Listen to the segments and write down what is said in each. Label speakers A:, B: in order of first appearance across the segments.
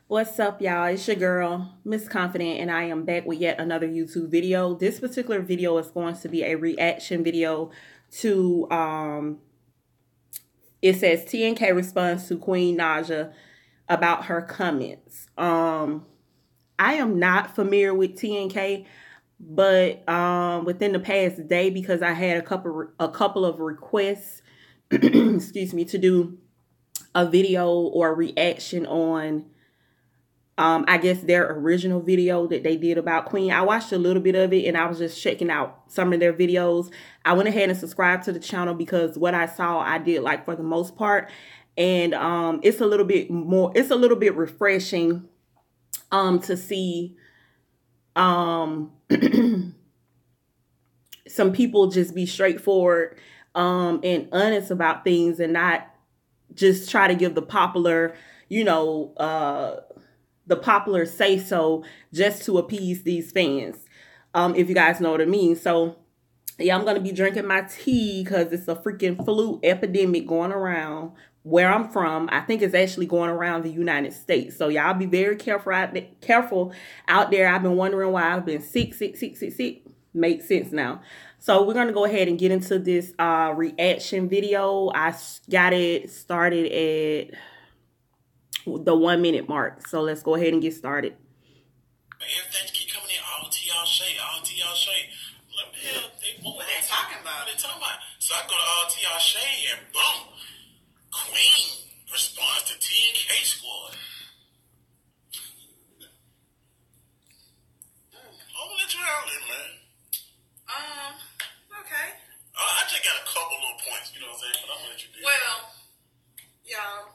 A: What's up, y'all? It's your girl, Miss Confident, and I am back with yet another YouTube video. This particular video is going to be a reaction video to, it says TNK responds to Queen Naija about her comments. I am not familiar with TNK, but within the past day, because I had a couple of requests, excuse me, to do a video or a reaction on I guess their original video that they did about Queen. I watched a little bit of it and I was just checking out some of their videos. I went ahead and subscribed to the channel because what I saw I did like for the most part. And it's a little bit refreshing to see some people just be straightforward and honest about things and not just try to give the popular, the popular say so just to appease these fans, if you guys know what I mean. So yeah, I'm gonna be drinking my tea because it's a freaking flu epidemic going around where I'm from. I think it's actually going around the United States. So y'all be very careful out there. I've been wondering why I've been sick. Makes sense now. So we're gonna go ahead and get into this reaction video. I got it started at the 1 minute mark. So let's go ahead and get started.
B: Everything keep coming in, all to y'all shade, all to y'all shade. What the hell? What they talking about? What they talking about? So I go to all to y'all shade and boom, Queen responds to TNK Squad. I'm gonna let you out there, man.
C: Okay.
B: I just got a couple little points, you know what I'm saying? But I'm gonna let you do it.
C: Well,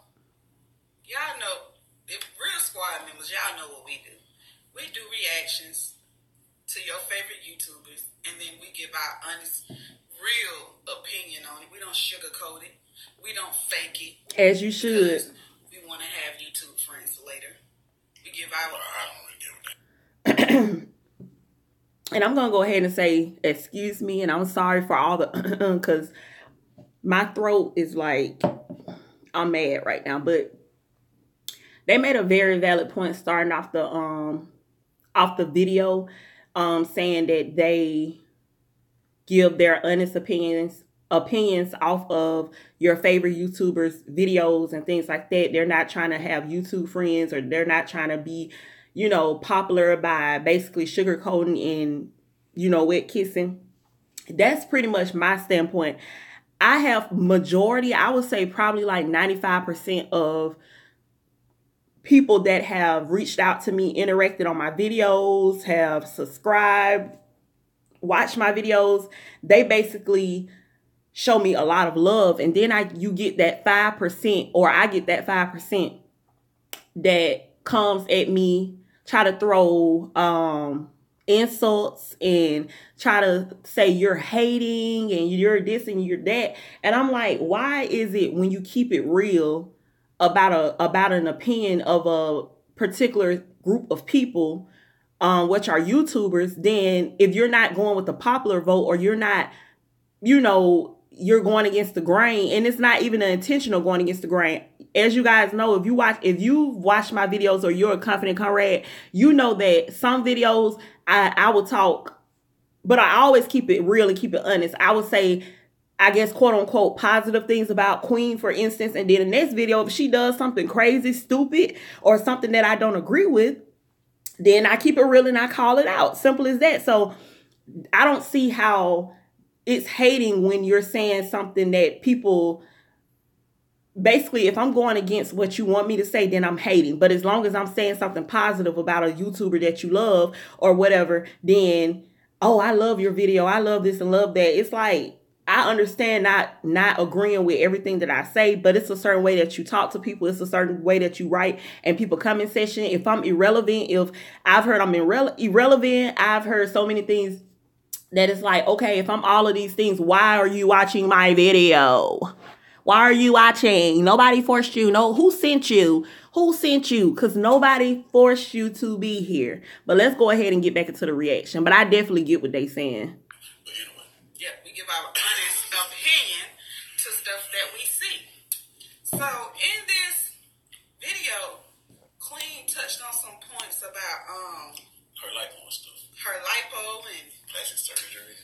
C: y'all know, if real squad members, y'all know what we do. We do reactions to your favorite YouTubers, and then we give our honest, real opinion on it. We don't sugarcoat it. We don't fake it.
A: As you should.
C: We want to have YouTube friends later. We give our...
B: I don't really give a damn.
A: And I'm going to go ahead and say, excuse me, and I'm sorry for all the, because my throat is like, I'm mad right now. But they made a very valid point starting off the video, saying that they give their honest opinions off of your favorite YouTubers' videos and things like that. They're not trying to have YouTube friends, or they're not trying to be, popular by basically sugarcoating and, wet kissing. That's pretty much my standpoint. I have majority, I would say probably like 95% of people that have reached out to me, interacted on my videos, have subscribed, watched my videos. They basically show me a lot of love. And then you get that 5%, or I get that 5% that comes at me, try to throw insults and try to say you're hating and you're this and you're that. And I'm like, why is it when you keep it real about an opinion of a particular group of people, which are YouTubers, then if you're not going with the popular vote, or you're not, you're going against the grain, and it's not even an intentional going against the grain. As you guys know, if you watch my videos, or you're a confident comrade, you know that some videos I will talk, but I always keep it real and keep it honest. I would say, I guess, quote unquote, positive things about Queen, for instance. And then the next video, if she does something crazy, stupid, or something that I don't agree with, then I keep it real and I call it out. Simple as that. So I don't see how it's hating when you're saying something that people, basically, if I'm going against what you want me to say, then I'm hating. But as long as I'm saying something positive about a YouTuber that you love or whatever, then, oh, I love your video, I love this and love that. It's like, I understand not agreeing with everything that I say, but it's a certain way that you talk to people. It's a certain way that you write and people comment section. If I'm irrelevant, if I've heard I'm irrelevant, I've heard so many things that it's like, okay, if I'm all of these things, why are you watching my video? Why are you watching? Nobody forced you. No, who sent you? Who sent you? Because nobody forced you to be here. But let's go ahead and get back into the reaction. But I definitely get what they saying.
C: But anyway, yeah, we give our honest opinion to stuff that we see. So in this video, Queen touched about
B: her lipo and stuff.
C: her lipo and
B: Plastic surgery.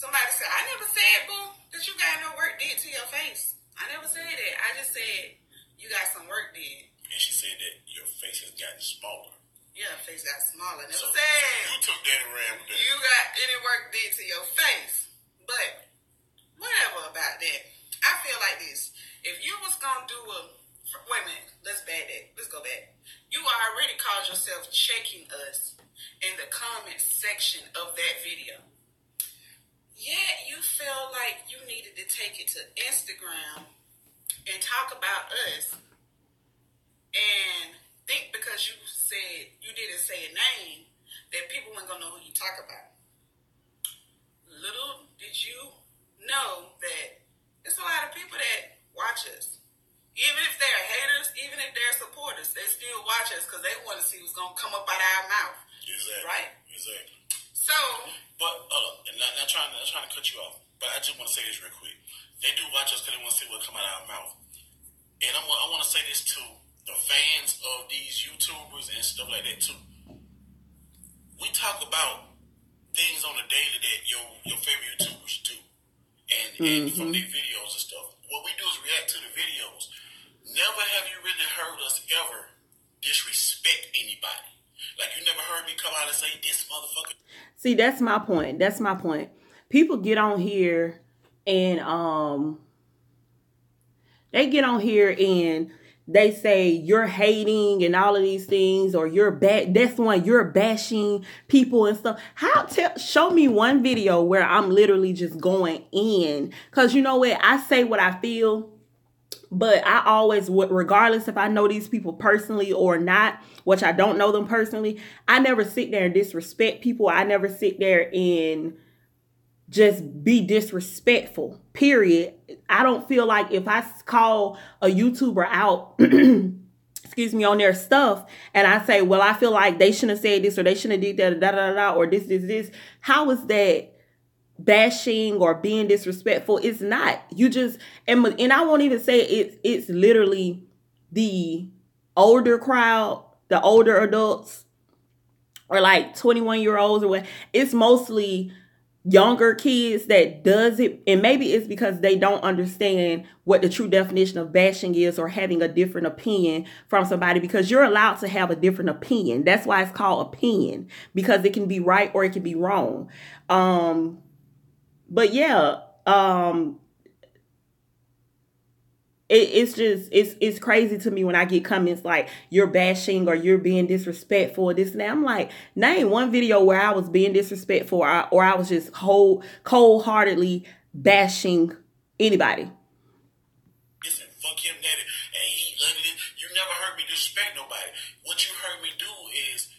C: somebody said, I never said, boo, that you got no work did to your face. I never said that. I just said you got some work did.
B: And she said that your face has gotten smaller.
C: Yeah, face got smaller. Never
B: So
C: said
B: you took that and ran with that.
C: you got any work did to your face. But whatever about that. I feel like this. If you was gonna do wait a minute, let's go back. You already called yourself checking us in the comment section of that video. Yet you feel like you needed to take it to Instagram and talk about us and think because you said you didn't say a name that people weren't gonna know who you talk about. Little did you know that there's a lot of people that watch us. Even if they're haters, even if they're supporters, they still watch us because they want to see what's gonna come up out of our mouth.
B: Exactly.
C: Right?
B: Exactly.
C: So,
B: but and not trying to cut you off, but I just want to say this real quick. They do watch us because they want to see what come out of our mouth. And I want to say this to the fans of these YouTubers and stuff like that too. We talk about things on a daily that your favorite YouTubers do, and from their videos and stuff. What we do is react to the videos. Never have you really heard us ever disrespect anybody. Like you never heard me come out and say this motherfucker.
A: See, that's my point. That's my point. People get on here and they say you're hating and all of these things, or you're you're bashing people and stuff. Show me one video where I'm literally just going in, because you know what, I say what I feel, but I always would, regardless if I know these people personally or not, which I don't know them personally, I never sit there and disrespect people. I never sit there and just be disrespectful, period. I don't feel like if I call a YouTuber out, excuse me, on their stuff, and I say, well, I feel like they shouldn't have said this, or they shouldn't have did that, or this, how is that bashing or being disrespectful? It's not. You just, and I won't even say it's literally the older crowd, the older adults, or like 21-year-olds or what. It's mostly younger kids that does it, and maybe it's because they don't understand what the true definition of bashing is, or having a different opinion from somebody, because you're allowed to have a different opinion. That's why it's called opinion, because it can be right or it can be wrong. But yeah, it's crazy to me when I get comments like you're bashing or you're being disrespectful or this and that. I'm like, name one video where I was being disrespectful or I was just cold-heartedly bashing anybody.
B: Listen, fuck him, daddy, and he ugly. You never heard me disrespect nobody. What you heard me do is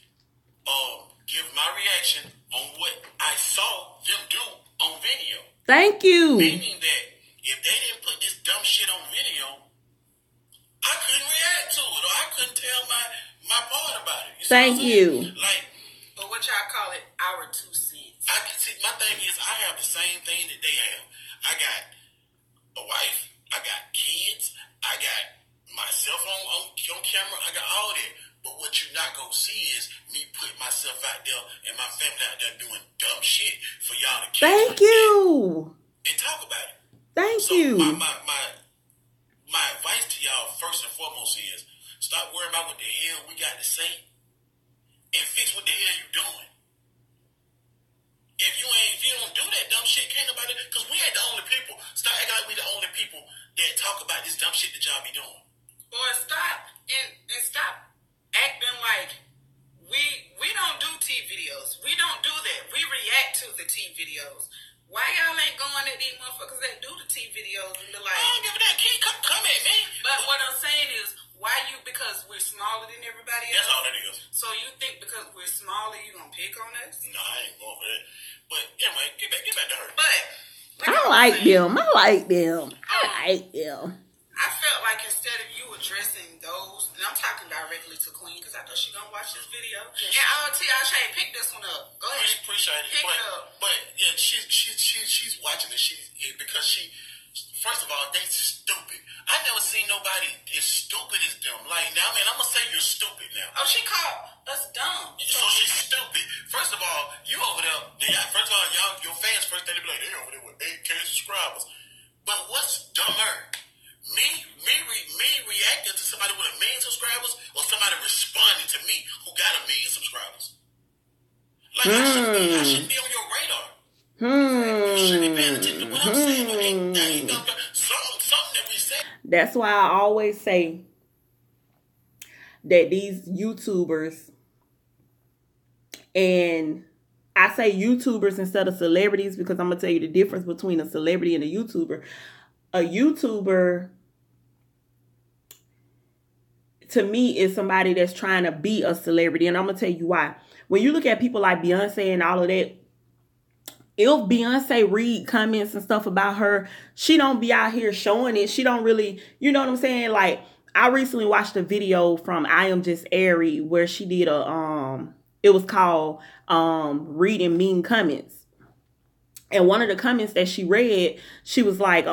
B: give my reaction on what I saw them do on video.
A: Thank you.
B: Meaning that if they didn't put this dumb shit on video, I couldn't react to it, or I couldn't tell my part about it.
A: Thank you.
B: Like,
C: but what y'all call it, our 2 cents.
B: I can see, my thing is, I have the same thing that they have. I got a wife, I got kids, I got myself on camera, I got all that. But what you not gonna see is me put myself out there and my family out there doing dumb shit for y'all to catch.
A: Thank you.
B: And talk about it.
A: Thank you.
B: My advice to y'all, first and foremost, is stop worrying about what the hell we got to say and fix what the hell you doing. If you don't do that dumb shit, can't nobody, because we ain't the only people. Stop acting like we the only people that talk about this dumb shit that y'all be doing.
C: Boy, stop and stop acting like we don't do T videos. We don't do that. We react to the T videos. Why y'all ain't going at these motherfuckers that do the T videos and be like,
B: I don't give a damn. Can't come at me.
C: But what I'm saying is, why you, because we're smaller than everybody else?
B: That's all it is.
C: So you think because we're smaller, you gonna pick on us?
B: No, I ain't going for that. But anyway, get back to her.
C: But
A: I like them. I like them.
C: I felt like instead of you addressing those, and I'm talking directly to Queen because I know she's gonna watch this video. And T.I. pick this one up. Go ahead.
B: Appreciate it.
C: Pick it up.
B: But yeah, she's watching it. Because she First of all, they stupid. I never seen nobody as stupid as them. Like, now, man, I'm going to say you're stupid now.
C: Oh, she called us dumb.
B: So she's stupid. First of all, you over there, first of all, y'all, your fans first, they be like, they over there with 8K subscribers. But what's dumber? Me reacting to somebody with 1 million subscribers or somebody responding to me who got 1 million subscribers? Like, I shouldn't be on your radar. You shouldn't be paying attention to what I'm saying. Something that we say.
A: That's why I always say that these YouTubers, and I say YouTubers instead of celebrities because I'm going to tell you the difference between a celebrity and a YouTuber. A YouTuber, to me, is somebody that's trying to be a celebrity. And I'm going to tell you why. When you look at people like Beyonce and all of that, if Beyonce read comments and stuff about her, she don't be out here showing it. She don't really, you know what I'm saying? Like, I recently watched a video from I Am Just Airy where she did it was called Reading Mean Comments. And one of the comments that she read, she was like,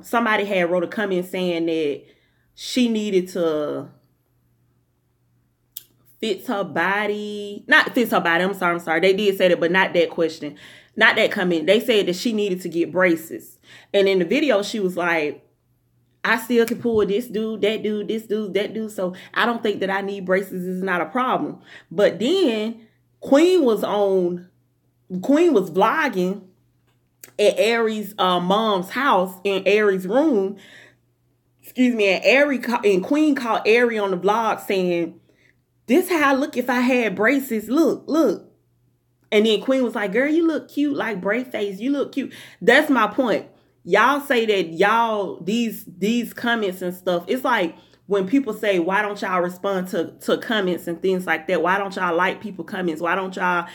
A: somebody had wrote a comment saying that she needed to fix her body. Not fix her body. I'm sorry. They did say that, but not that question. Not that comment. They said that she needed to get braces. And in the video, she was like, I still can pull this dude, that dude, this dude, that dude. So I don't think that I need braces. It's not a problem. But then Queen was vlogging at Aries' mom's house in Aries' room. Excuse me. And Queen called Aries on the vlog saying, this how I look if I had braces. Look. And then Queen was like, girl, you look cute, like braid face. You look cute. That's my point. Y'all say that these comments and stuff. It's like when people say, why don't y'all respond to comments and things like that? Why don't y'all like people comments? Why don't y'all,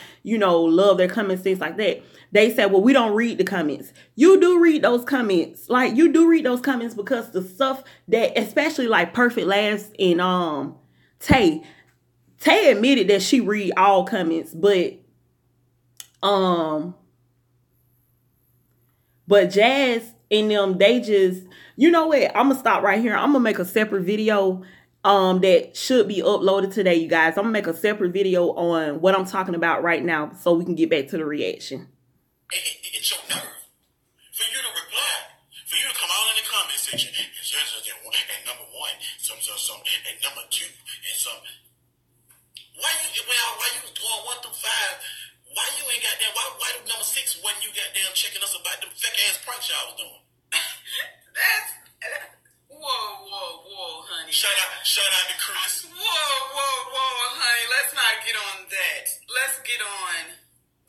A: love their comments, things like that? They say, well, we don't read the comments. You do read those comments. Like, you do read those comments because the stuff that, especially like Perfect Last and Tay admitted that she read all comments, but Jazz and them, they just, you know what? I'm going to stop right here. I'm going to make a separate video that should be uploaded today, you guys. I'm going to make a separate video on what I'm talking about right now so we can get back to the reaction.
B: It's your nerve. For you to reply, for you to come out in the comment section, and number one, some, and number two, and some. Why you doing 1 through 5? Why you ain't got that? Why number 6 when you got them checking us about them fake ass pranks y'all was doing?
C: That's whoa, honey.
B: Shout out to Chris.
C: Whoa, honey. Let's not get on that. Let's get on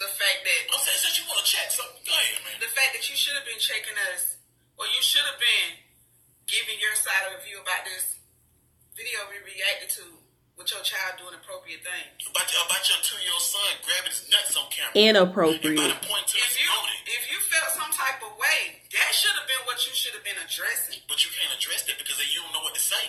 C: the fact that
B: I'm saying since you want to check something, go ahead, man.
C: The fact that you should have been checking us, or you should have been giving your side of the view about this video we reacted to. With your child doing appropriate things.
B: About your 2-year-old son grabbing his nuts on camera.
A: Inappropriate.
C: If you felt some type of way, that should have been what you should have been addressing.
B: But you can't address that because you don't know what to say.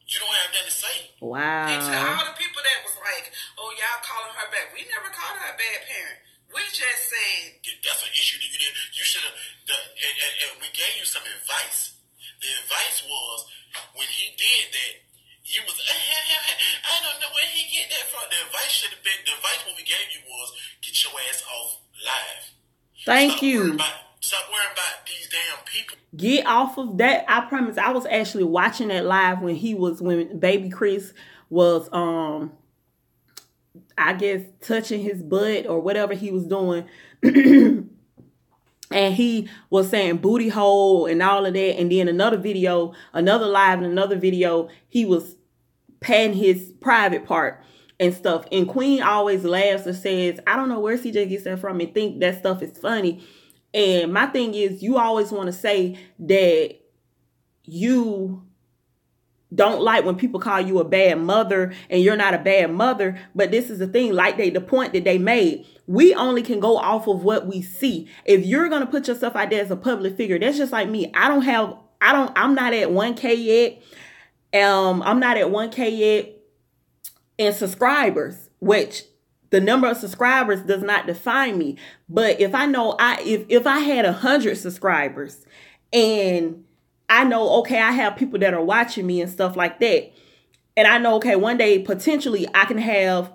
B: You don't have nothing to say.
A: Wow.
C: And to all the people that was like, oh, y'all calling her back. We never called her a bad parent. We just said.
B: That's an issue that you did. You should have, and we gave you some advice. The advice was, when he did that, you was, I don't know where he get that from. The advice what we gave you was, get your ass off live.
A: Thank you.
B: Stop worrying about these damn people.
A: Get off of that. I promise. I was actually watching that live when baby Chris was, I guess, touching his butt or whatever he was doing. And he was saying booty hole and all of that. And then another video, he was patting his private part and stuff. And Queen always laughs and says, I don't know where CJ gets that from and think that stuff is funny. And my thing is, you always want to say that you don't like when people call you a bad mother and you're not a bad mother. But this is the thing, like the point that they made. We only can go off of what we see. If you're going to put yourself out there as a public figure, that's just like me. I'm not at 1K yet. I'm not at 1K yet in subscribers, which the number of subscribers does not define me. But if I know if I had 100 subscribers And I know, okay, I have people that are watching me and stuff like that. And I know, okay, one day potentially I can have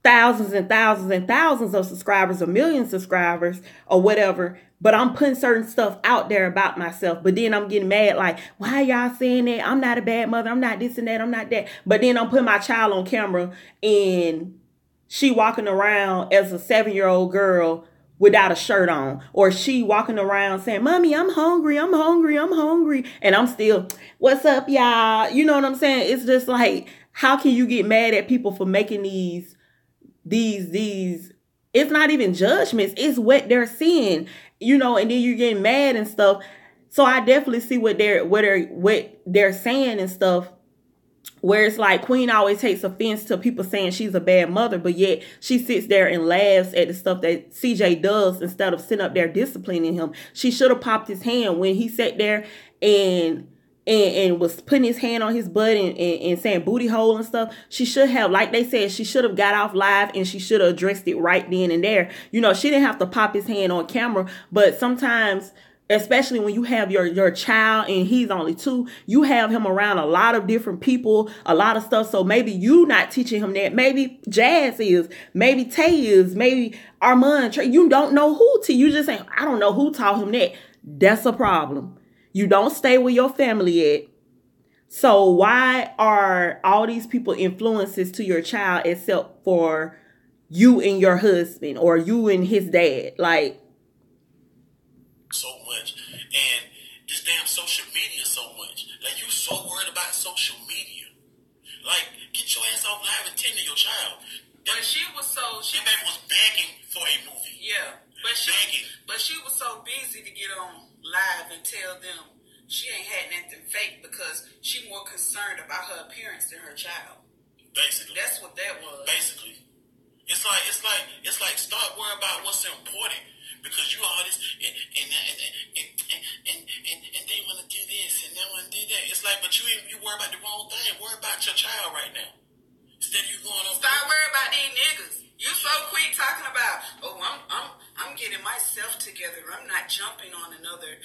A: thousands and thousands and thousands of subscribers or million subscribers or whatever. But I'm putting certain stuff out there about myself. But then I'm getting mad like, why y'all saying that? I'm not a bad mother. I'm not this and that. I'm not that. But then I'm putting my child on camera and she walking around as a 7-year-old girl without a shirt on, or she walking around saying, Mommy, I'm hungry, I'm hungry, I'm hungry. And I'm still, what's up, y'all? You know what I'm saying? It's just like, how can you get mad at people for making these, it's not even judgments. It's what they're seeing, you know, and then you're getting mad and stuff. So I definitely see what they're saying and stuff. Where it's like Queen always takes offense to people saying she's a bad mother, but yet she sits there and laughs at the stuff that CJ does instead of sitting up there disciplining him. She should have popped his hand when he sat there and was putting his hand on his butt and saying booty hole and stuff. She should have, like they said, she should have got off live and she should have addressed it right then and there. You know, she didn't have to pop his hand on camera, but sometimes, especially when you have your child and he's only 2, you have him around a lot of different people, a lot of stuff. So maybe you not teaching him that. Maybe Jazz is, maybe Tay is, maybe Armand. You don't know who to. You just saying, I don't know who taught him that. That's a problem. You don't stay with your family at. So why are all these people influences to your child except for you and your husband or you and his dad? Like,
B: so much, and this damn social media so much. Like, you so worried about social media. Like, get your ass off live and tend to your child.
C: But she was so,
B: Your baby was begging for a movie.
C: yeah, but she was so busy to get on live and tell them she ain't had nothing fake because she more concerned about her appearance than her child.
B: Basically,
C: that's what that was.
B: Basically, it's like start worrying about what's important. Because you all this and they want to do this and they want to do that. It's like, but you worry about the wrong thing. Worry about your child right now. Instead of you going over.
C: Stop worrying about these niggas. You so quick talking about, oh, I'm getting myself together. I'm not jumping on another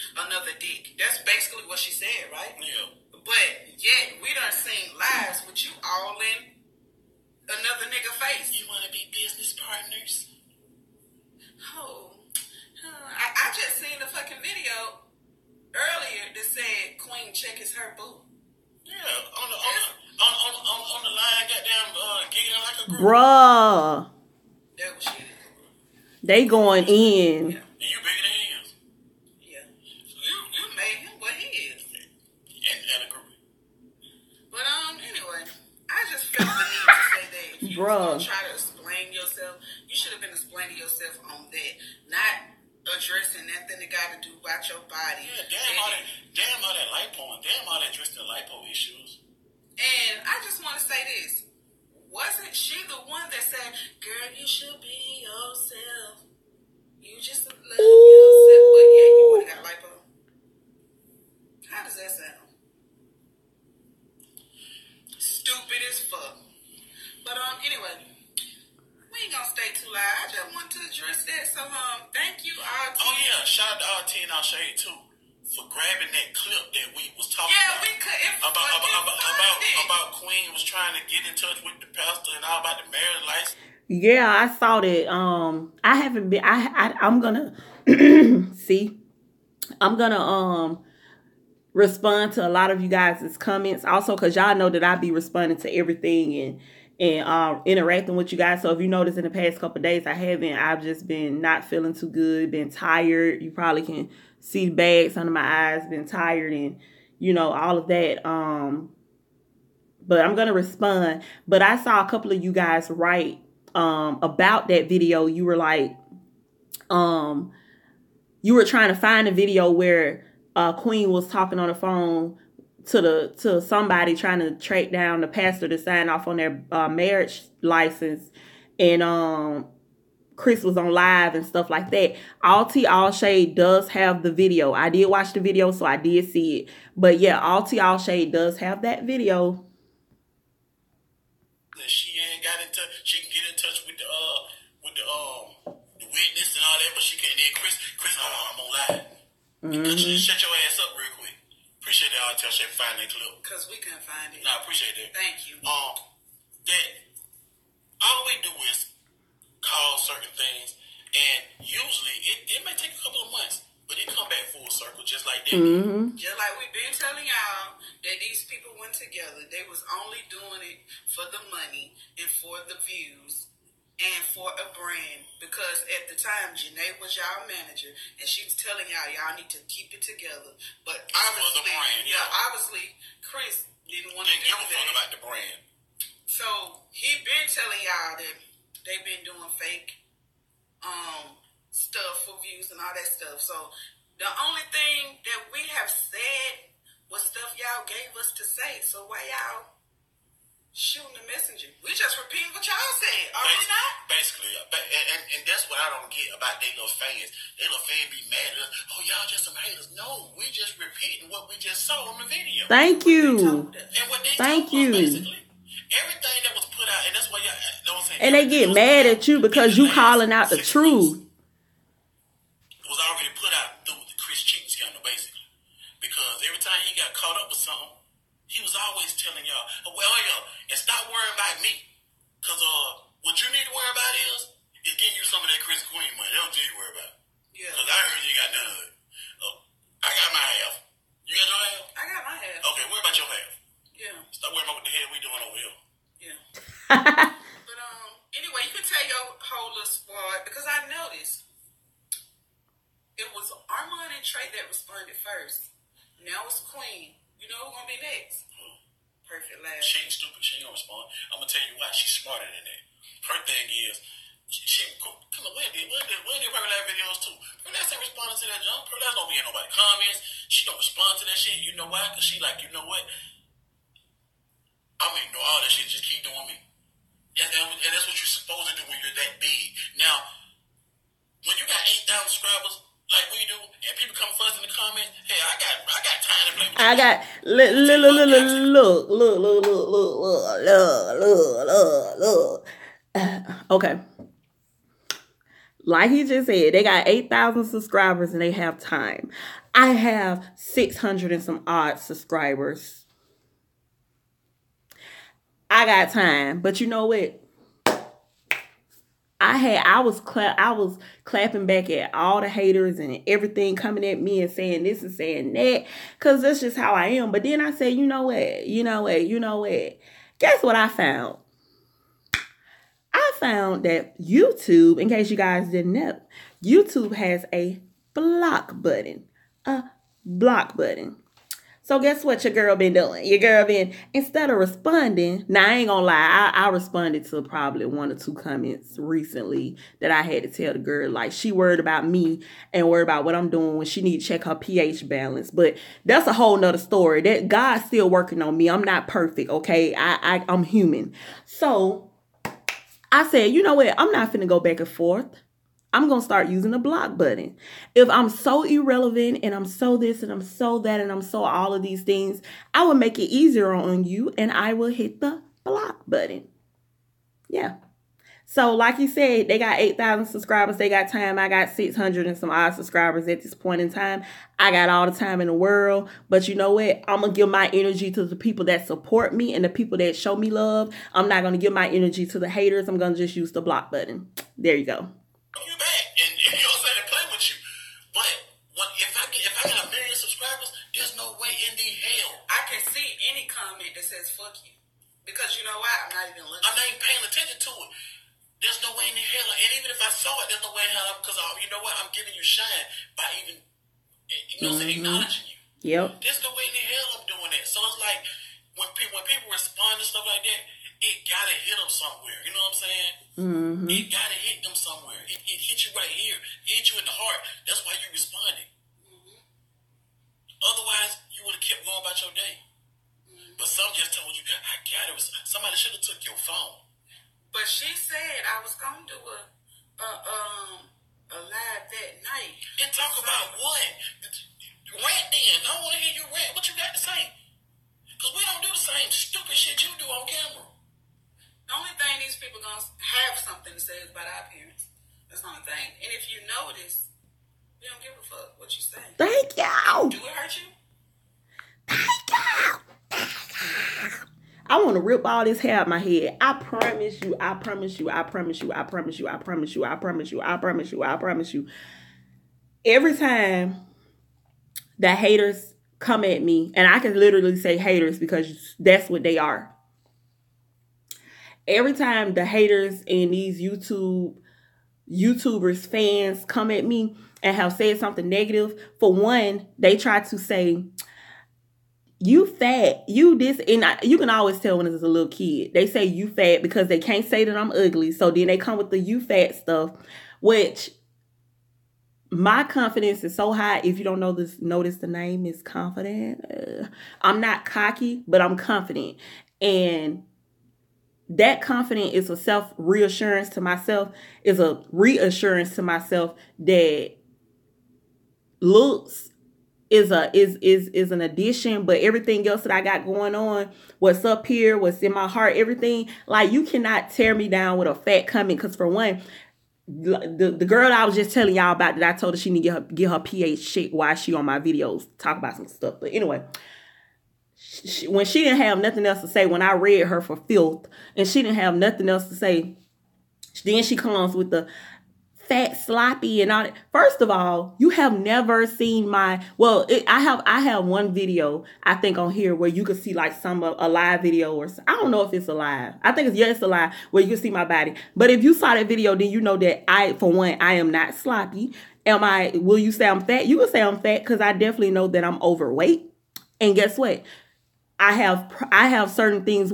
C: dick. That's basically what she said, right?
B: Yeah.
C: But yet we done seen lives with you all in another nigga face.
B: You want to be business partners?
C: Oh. I just seen the fucking video earlier that said Queen check is her boo.
B: Yeah, on the line, goddamn, giggling like a group.
A: Bruh.
C: That was shit.
A: They going in.
B: Yeah. And you bigger than he is.
C: Yeah. You made him what he is.
B: And a group.
C: But anyway, I just felt the need to say that if you was gonna try to explain yourself, you should have been explaining yourself on that, not addressing nothing that got to do about your body.
B: Yeah, damn all that lipo and damn all that addressing lipo issues.
C: And I just want to say this. Wasn't she the one that said, girl, you should be yourself. You just love yourself. But yeah, you would have got lipo. How does that sound? Stupid as fuck. But anyway, we ain't gonna stay too loud. I just want to address that. So thank you, RT.
B: Oh yeah, shout out to RT and Shade too for grabbing that clip that we was talking
C: about.
B: Yeah,
C: we couldn't
B: about Queen was trying to get in touch with the pastor and all about the marriage license.
A: Yeah, I saw that. I haven't been. I'm gonna see. I'm gonna respond to a lot of you guys' comments also because y'all know that I be responding to everything and interacting with you guys. So if you notice in the past couple of days, I've just been not feeling too good, been tired. You probably can see bags under my eyes, been tired and, you know, all of that. But I'm going to respond. But I saw a couple of you guys write about that video. You were like, you were trying to find a video where Queen was talking on the phone to somebody trying to track down the pastor to sign off on their marriage license, and Chris was on live and stuff like that. All Tea All Shade does have the video. I did watch the video, so I did see it. But yeah, All Tea All Shade does have that video.
B: She ain't got in touch. She can get in touch with the witness and all that, but she can't. Then Chris, I'm on live. Could you shut your ass up real quick? Appreciate that. I'll tell Shay find that clip.
C: Because we couldn't find it.
B: No, I appreciate that.
C: Thank you.
B: That all we do is call certain things, and usually it may take a couple of months, but it come back full circle just like that.
C: Just like we've been telling y'all that these people went together. They was only doing it for the money and for the views and for a brand, because at the time Janae was y'all manager and she was telling y'all need to keep it together. But obviously,
B: the brand,
C: obviously Chris didn't want to do
B: give a fuck
C: that.
B: about the brand.
C: So he been telling y'all that they've been doing fake stuff for views and all that stuff. So the only thing that we have said was stuff y'all gave us to say. So why y'all shooting the messenger? We just repeating what y'all said. Are we not?
B: Basically, and that's what I don't get about they little fans. They little fans be mad at us. Oh, y'all just some haters. No, we just repeating what we just saw in the video.
A: Thank you.
B: And what they
A: Thank
B: told
A: you.
B: us, basically. Everything that was put out, and that's why y'all know what I'm saying.
A: And they get mad at you because you calling out the truth.
B: Was already put out through the Chris cheating scandal, basically. Because every time he got caught up with something, he was always telling y'all, and stop worrying about me. Because what you need to worry about is getting you some of that Chris Queen money. That's what you need to worry about.
C: Yeah.
B: Because I heard you got none of it. I got my half. You got your half?
C: I got my half.
B: Okay, worry about your half.
C: Yeah.
B: Stop worrying about what the hell we doing over here.
C: Yeah. But anyway, you can tell your whole little squad, because I noticed it was Armand and Trey that responded first. Now it's Queen. You know who's gonna be next? Perfect last.
B: She ain't stupid. She ain't gonna respond. I'm gonna tell you why. She's smarter than that. Her thing is, she come on, when did her last videos too? Her last ain't responding to that junk. Her last don't be in nobody comments. She don't respond to that shit. You know why? Because she like, you know what? I'm gonna ignore all that shit. Just keep doing me. And that's what you're supposed to do when you're that big. Now, when you got 8,000 subscribers like we do, and people come for us in the comments, hey, I got time to play with you.
A: I got look. Okay. Like he just said, they got 8,000 subscribers and they have time. I have 600 and some odd subscribers. I got time, but you know what? I was clapping back at all the haters and everything coming at me and saying this and saying that, because that's just how I am. But then I say, you know what? Guess what I found? I found that YouTube, in case you guys didn't know, YouTube has a block button. So guess what your girl been doing? Your girl been, instead of responding, now I ain't gonna lie, I responded to probably 1 or 2 comments recently that I had to tell the girl, like, she worried about me and worried about what I'm doing when she need to check her pH balance. But that's a whole nother story. That God's still working on me. I'm not perfect, okay? I'm human. So I said, you know what? I'm not finna go back and forth. I'm going to start using the block button. If I'm so irrelevant and I'm so this and I'm so that and I'm so all of these things, I will make it easier on you and I will hit the block button. Yeah. So like you said, they got 8,000 subscribers. They got time. I got 600 and some odd subscribers at this point in time. I got all the time in the world. But you know what? I'm going to give my energy to the people that support me and the people that show me love. I'm not going to give my energy to the haters. I'm going to just use the block button. There you go.
B: You back, and you know what I'm saying, play with you. But if I got 1 million subscribers, there's no way in the hell
C: I can see any comment that says "fuck you," because you know why? I'm not even looking.
B: I'm not even paying attention to it. There's no way in the hell, and even if I saw it, there's no way in hell, because you know what? I'm giving you shine by even, acknowledging you.
A: Yep.
B: There's no way in the hell I'm doing that. So it's like when people respond to stuff like that, it gotta hit them somewhere. You know what I'm saying?
A: Mm-hmm.
B: It gotta hit them somewhere. It hit you right here. It hit you in the heart. That's why you responded.
C: Mm-hmm.
B: Otherwise, you would have kept going about your day. Mm-hmm. But some just told you, I got it. Somebody should have took your phone.
C: But she said I was gonna do a live that night
B: and talk about what? Rant then. I don't want to hear you rant. What you got to say? Because we don't do the same stupid shit you do on camera.
C: The only thing these people gonna have something to say is about our appearance. That's the only thing. And if you notice, We don't give a fuck what you say.
A: Thank you.
C: Do it hurt you?
A: Thank you. I want to rip all this hair out my head. I promise you. I promise you. I promise you. I promise you. I promise you. I promise you. I promise you. I promise you. Every time the haters come at me, and I can literally say haters because that's what they are. Every time the haters and these YouTubers fans come at me and have said something negative, for one, they try to say, you fat, you this, and you can always tell when it's a little kid. They say you fat because they can't say that I'm ugly. So then they come with the you fat stuff, which my confidence is so high. If you don't know this, notice the name is Confident. I'm not cocky, but I'm confident. And that confidence is a self-reassurance to myself, is a reassurance to myself that looks is an addition, but everything else that I got going on, what's up here, what's in my heart, everything, like, you cannot tear me down with a fat comment. Because for one, the girl I was just telling y'all about that I told her she need to get her pH checked while she on my videos, talk about some stuff. But anyway, when she didn't have nothing else to say, when I read her for filth, and she didn't have nothing else to say, then she comes with the fat, sloppy, and all that. First of all, you have never seen my, well, I have one video, I think, on here where you can see like a live video, or I don't know if it's a live. I think it's a live where you can see my body. But if you saw that video, then you know that for one, I am not sloppy. Will you say I'm fat? You can say I'm fat because I definitely know that I'm overweight. And guess what? I have certain things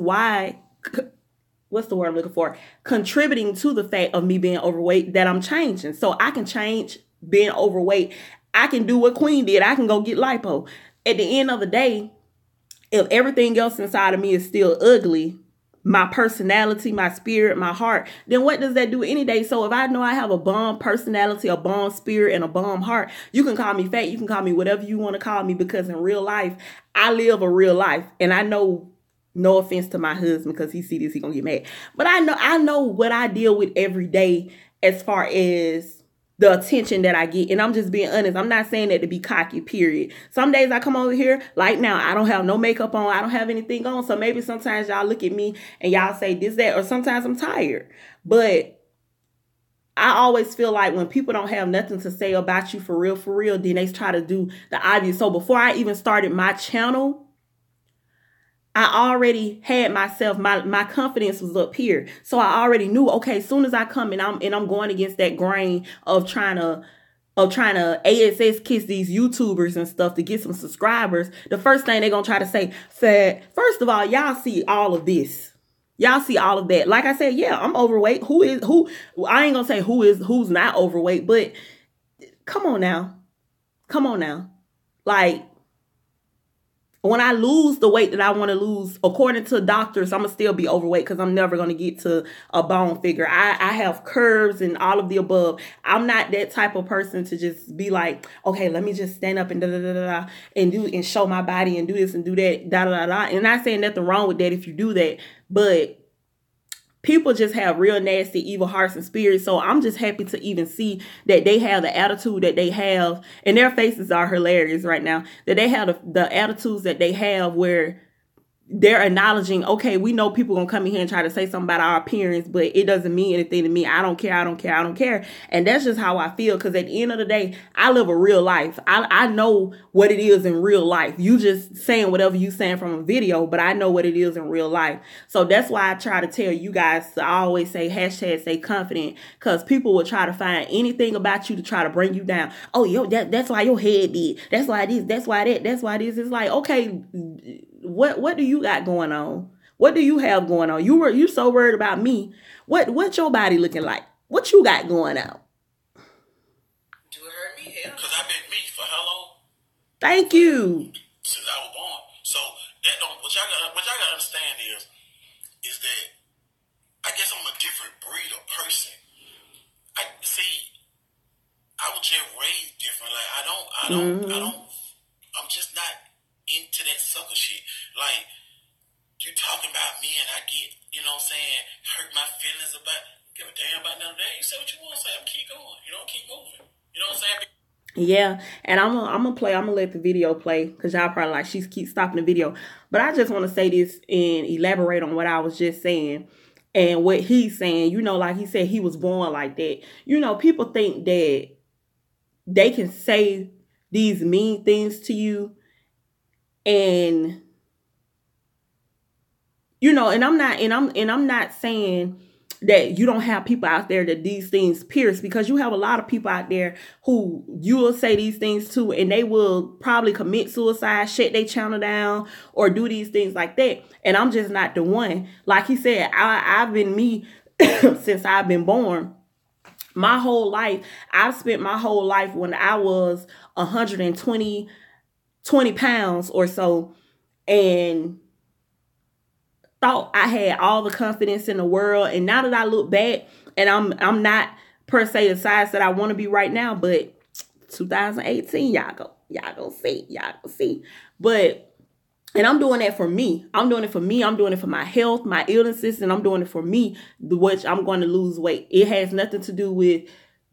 A: what's the word I'm looking for? Contributing to the fact of me being overweight that I'm changing. So I can change being overweight. I can do what Queen did. I can go get lipo. At the end of the day, if everything else inside of me is still ugly, my personality, my spirit, my heart, then what does that do any day? So if I know I have a bomb personality, a bomb spirit, and a bomb heart, you can call me fat. You can call me whatever you want to call me, because in real life, I live a real life. And I know, no offense to my husband, because he see this, he gonna get mad. But I know what I deal with every day as far as the attention that I get. And I'm just being honest. I'm not saying that to be cocky, period. Some days I come over here, like now, I don't have no makeup on. I don't have anything on. So maybe sometimes y'all look at me and y'all say this, that, or sometimes I'm tired. But I always feel like when people don't have nothing to say about you for real, then they try to do the obvious. So before I even started my channel, I already had myself, my confidence was up here. So I already knew, okay, as soon as I come and I'm going against that grain of trying to ASS kiss these YouTubers and stuff to get some subscribers, the first thing they're going to try to say, fat. First of all, y'all see all of this. Y'all see all of that. Like I said, yeah, I'm overweight. Who? I ain't going to say who's not overweight, but come on now. Like, when I lose the weight that I want to lose, according to doctors, I'm going to still be overweight because I'm never going to get to a bone figure. I have curves and all of the above. I'm not that type of person to just be like, okay, let me just stand up and and show my body and do this and do that, And not saying nothing wrong with that if you do that, but people just have real nasty, evil hearts and spirits. So I'm just happy to even see that they have the attitude that they have. And their faces are hilarious right now. That they have the attitudes that they have where they're acknowledging, okay, we know people gonna come in here and try to say something about our appearance, but it doesn't mean anything to me. I don't care. And that's just how I feel, because at the end of the day, I live a real life. I know what it is in real life. You just saying whatever you saying from a video, but I know what it is in real life. So that's why I try to tell you guys to always say #stay confident, because people will try to find anything about you to try to bring you down. Oh, that's why your head big. That's why this, that's why that, that's why this. It's like, okay, what do you got going on? What do you have going on? You so worried about me. What your body looking like? What you got going on?
C: Do it hurt me? Hell,
B: because I've been me for how long?
A: Thank you.
B: Since I was born. So that don't. What y'all gotta understand is that I guess I'm a different breed of person. I was just raised different. Like I'm just not into that sucker shit. Like, you talking about me and I get, you know what I'm saying, hurt my feelings about, give a damn about none of that. You say what you want to say, I'm keep going. You don't keep moving. You know what I'm saying?
A: Yeah, and I'm gonna let the video play because y'all probably like she keeps stopping the video. But I just want to say this and elaborate on what I was just saying and what he's saying. You know, like he said, he was born like that. You know, people think that they can say these mean things to you, and you know, and I'm not saying that you don't have people out there that these things pierce, because you have a lot of people out there who you will say these things to and they will probably commit suicide, shut their channel down, or do these things like that. And I'm just not the one. Like he said, I've been me since I've been born. My whole life, I've spent my whole life when I was 120 pounds or so, and thought I had all the confidence in the world. And now that I look back, and I'm not per se the size that I want to be right now, but 2018, y'all go see. But and I'm doing that for me. I'm doing it for me. I'm doing it for my health, my illnesses, and I'm doing it for me, which I'm going to lose weight. It has nothing to do with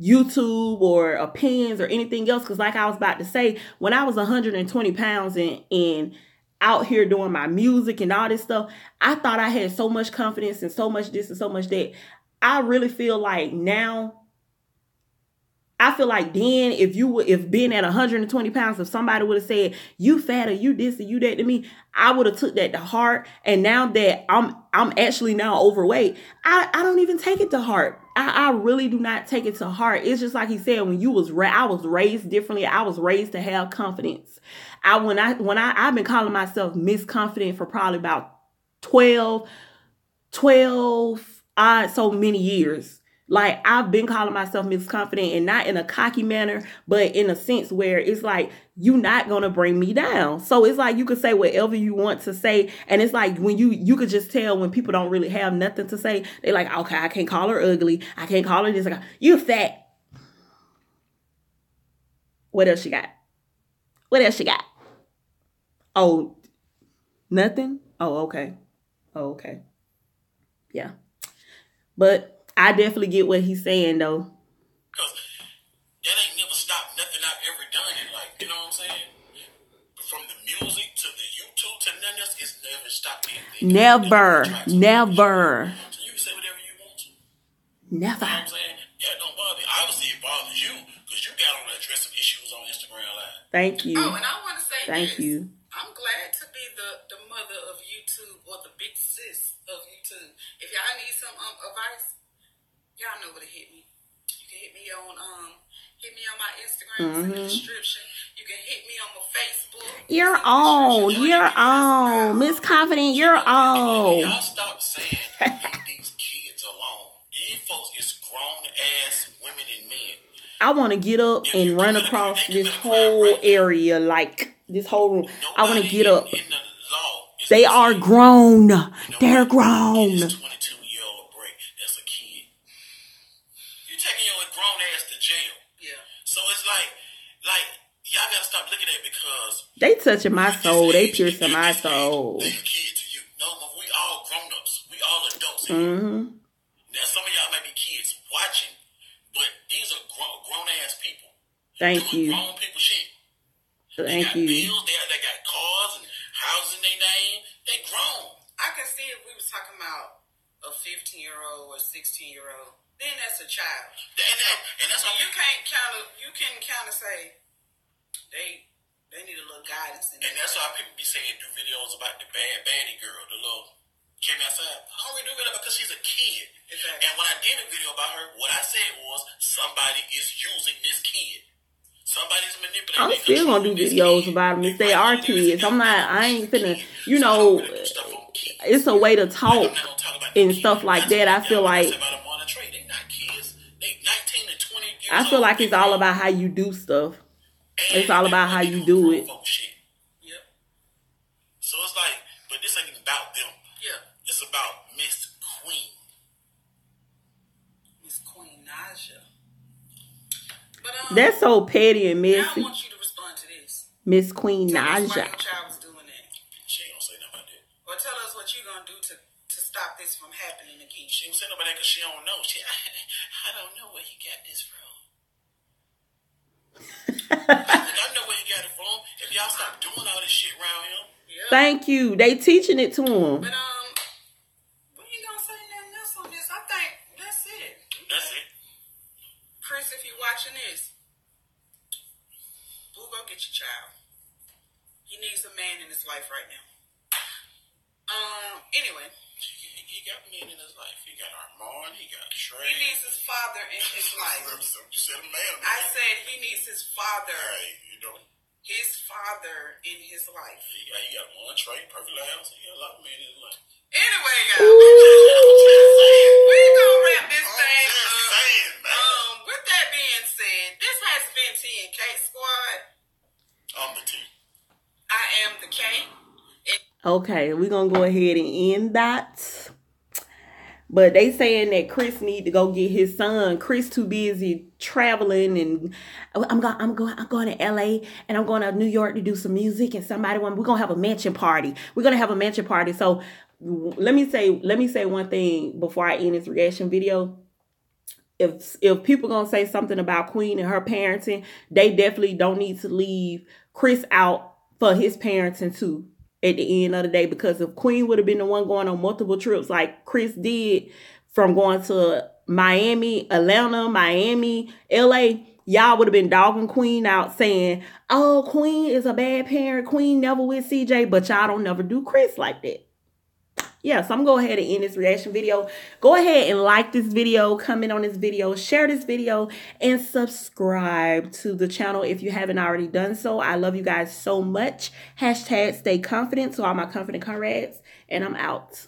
A: YouTube or opinions or anything else. Because like I was about to say, when I was 120 pounds and out here doing my music and all this stuff, I thought I had so much confidence and so much this and so much that. I really feel like now, I feel like then if being at 120 pounds, if somebody would have said, you fat or you this or you that to me, I would have took that to heart. And now that I'm actually now overweight, I don't even take it to heart. I really do not take it to heart. It's just like he said, when I was raised differently. I was raised to have confidence. I've been calling myself Miss Confident for probably about 12 so many years. Like, I've been calling myself Miss Confident, and not in a cocky manner, but in a sense where it's like, you're not going to bring me down. So it's like, you could say whatever you want to say. And it's like, when you could just tell when people don't really have nothing to say, they're like, okay, I can't call her ugly. I can't call her this. You fat. What else you got? What else you got? Oh, nothing? Oh, okay. Oh, okay. Yeah. But I definitely get what he's saying, though.
B: Because that ain't never stopped nothing I've ever done in life. You know what I'm saying? From the music to the YouTube to nothing else, it's never stopped anything.
A: Never.
B: So you can say whatever you want to.
A: Never.
B: You know what I'm saying? Yeah, don't bother me. Obviously, it bothers you because you got on to address some issues on Instagram Live.
A: Thank you.
C: Oh, and I want to say
A: Thank you.
C: I'm glad to be the mother of YouTube, or the big sis of YouTube. If y'all need some advice, y'all know where to hit me. You can hit me on my Instagram in the description. You can hit me on my Facebook.
A: You're on. Miss Confident, you're on.
B: Y'all stop saying leave these kids alone. These folks is grown ass women and men.
A: I want to get up and run across this whole area, like this whole room. I want to get up. They are grown. They're grown.
B: 22-year-old break. That's a kid. You're taking your grown ass to jail.
C: Yeah.
B: So it's like y'all gotta stop looking at it because
A: they touching my soul. They piercing my soul.
B: They're a kid to you. No, we all grown-ups. We all adults. Now some of y'all might be kids watching, but these are grown-ass people.
A: Thank you.
B: Grown people shit.
A: Thank
B: they got
A: you.
B: bills, they got cars and houses in their name. They grown.
C: I can see if we was talking about a 15-year-old or 16-year-old, then that's a child.
B: And that's why
C: you can kind of say they need a little guidance.
B: And that's why people be saying do videos about the baddie girl, the little came outside. I only do it because she's a kid.
C: Exactly.
B: And when I did a video about her, what I said was somebody is using this kid. Somebody's manipulating.
A: I'm still gonna do videos about them if they are kids. I ain't finna, you know, it's a way to talk and stuff like that. I feel like it's all about how you do stuff. It's all about how you do it.
B: Yep. So it's like, but this ain't even about them.
C: Yeah.
B: It's about Miss
C: Queen Naija. But
A: that's so petty and messy.
C: I want you to respond to this.
A: Miss Queen Naija.
C: Why your child was doing that.
B: She ain't gonna say nothing about that.
C: Or tell us what you gonna do to stop this from happening again.
B: She ain't say nothing about that because she don't know. I don't know where he got this from. I know where he got it from. If y'all stop doing all this shit around him.
C: Yeah.
A: Thank you. They teaching it to him.
C: But we ain't gonna say nothing else on this. I think that's it.
B: That's it.
C: Chris, if you're watching this, go get your child. He needs a man in his life right now. Anyway.
B: He got men in his life. He got Armand. He got Trey.
C: He needs his father in his life.
B: You said a man.
C: I said he needs his father.
B: Right, you know.
C: His father in his life.
B: He got one Trey, perfect house. He got a lot of men in his life.
C: Anyway, guys, we gonna wrap this thing up. With that being said, this has been TNK Squad.
B: I'm the T.
C: I am the K.
A: Okay, we're gonna go ahead and end that. But they saying that Chris need to go get his son. Chris too busy traveling, and I'm going to LA and I'm going to New York to do some music, and we're gonna have a mansion party. We're gonna have a mansion party. So let me say one thing before I end this reaction video. If people gonna say something about Queen and her parenting, they definitely don't need to leave Chris out for his parenting too. At the end of the day, because if Queen would have been the one going on multiple trips like Chris did, from going to Miami, Atlanta, Miami, LA, y'all would have been dogging Queen out saying, oh, Queen is a bad parent. Queen never with CJ, but y'all don't never do Chris like that. Yeah, so I'm going to go ahead and end this reaction video. Go ahead and like this video, comment on this video, share this video, and subscribe to the channel if you haven't already done so. I love you guys so much. Hashtag stay confident to all my confident comrades, and I'm out.